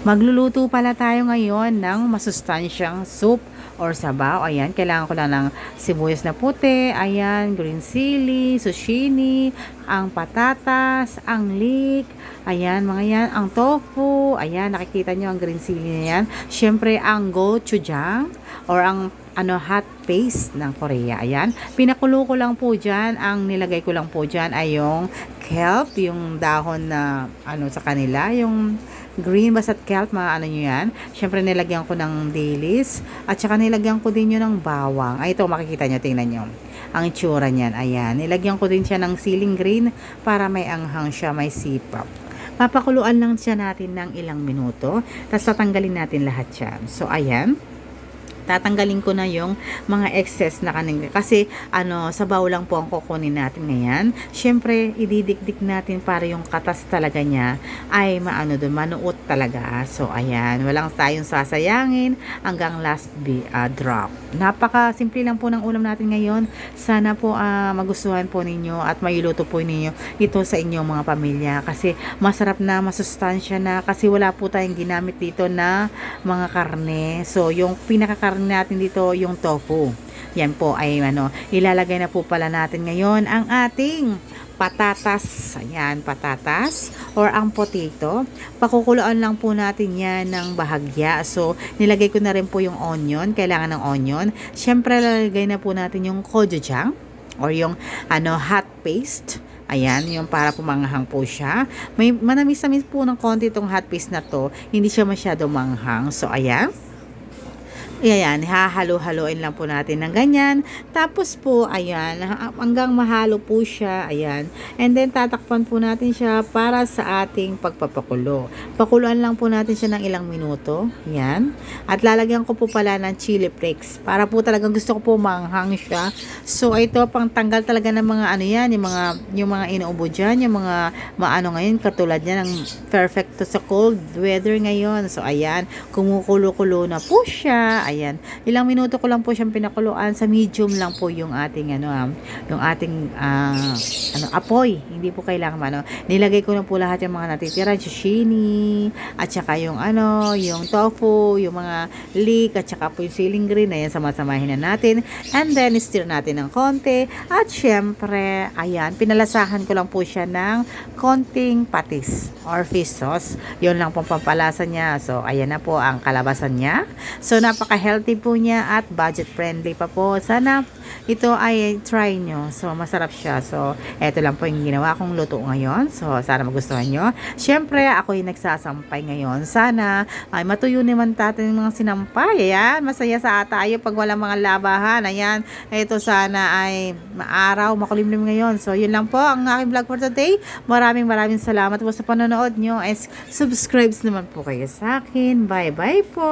Magluluto pala tayo ngayon ng masustansyang soup or sabaw. Ayan, kailangan ko lang ng sibuyas na puti, ayan, green chili, zucchini, ang patatas, ang leek, ayan, mga yan, ang tofu, ayan, nakikita nyo ang green chili na yan. Siyempre, ang gochujang or ang hot paste ng Korea. Ayan, pinakulo ko lang po dyan, ang nilagay ko lang po dyan ay yung kelp, yung dahon na sa kanila, yung green basta't kelp, mga nyo yan. Siyempre nilagyan ko ng dilis at saka nilagyan ko din yun ng bawang. Ay, ito makikita nyo, tingnan nyo ang itsura niyan. Ayan, nilagyan ko din siya ng siling green para may anghang siya, may sipap. Papakuluan lang siya natin ng ilang minuto, tapos tatanggalin natin lahat yan. So ayan, tatanggalin ko na yung mga excess na kanina kasi sabaw lang po ang kukunin natin ngayon. Syempre ididikdik natin para yung katas talaga niya ay manuot talaga. So ayan, walang tayong sasayangin hanggang last drop. Napaka simple lang po ng ulam natin ngayon. Sana po magustuhan po ninyo at mailuto po ninyo ito sa inyong mga pamilya kasi masarap na, masustansya na, kasi wala po tayong ginamit dito na mga karne. So yung pinakakarne natin dito yung tofu. Yan po ay ilalagay na po pala natin ngayon ang ating patatas. Ayan, patatas or ang potato. Pakukuluan lang po natin yan ng bahagya. So, nilagay ko na rin po yung onion. Kailangan ng onion. Siyempre, lalagay na po natin yung gochujang or yung hot paste. Ayan, yung para pumanghang po siya. May manamis-namis po ng konti itong hot paste na to. Hindi siya masyado manghang. So, ayan. Ayan, hahalo-haloin lang po natin ng ganyan. Tapos po, ayan, hanggang mahalo po siya. Ayan. And then, tatakpan po natin siya para sa ating pagpapakulo. Pakuluan lang po natin siya ng ilang minuto. Ayan. At lalagyan ko po pala ng chili flakes. Para po talagang gusto ko po manghang siya. So, ito, pang tanggal talaga ng mga yan, yung mga inuubo dyan, yung mga ngayon, katulad yan, ng perfect to sa cold weather ngayon. So, ayan, kumukulo-kulo na po siya. Ayan. Ilang minuto ko lang po siyang pinakuluan. Sa medium lang po yung ating yung ating apoy. Hindi po kailangan nilagay ko na po lahat yung mga natitira, zucchini, at saka yung yung tofu, yung mga leek, at saka po yung siling green. Ayan, samasamahin na natin. And then, stir natin ng konti. At syempre, ayan, pinalasahan ko lang po siya ng konting patis or fish sauce. Yun lang po pampalasa niya. So, ayan na po ang kalabasan niya. So, napaka-healthy po niya at budget-friendly pa po. Sana ito ay try nyo. So, masarap siya. So, eto lang po yung ginawa kong luto ngayon. So, sana magustuhan nyo. Siyempre, ako yung nagsasampay ngayon. Sana ay matuyo naman natin yung mga sinampay. Ayan, masaya sa tayo pag walang mga labahan. Ayan, ito sana ay maaraw, makulimlim ngayon. So, yun lang po ang aking vlog for today. Maraming salamat po sa panonood nyo. Subscribe naman po kayo sa akin. Bye-bye po!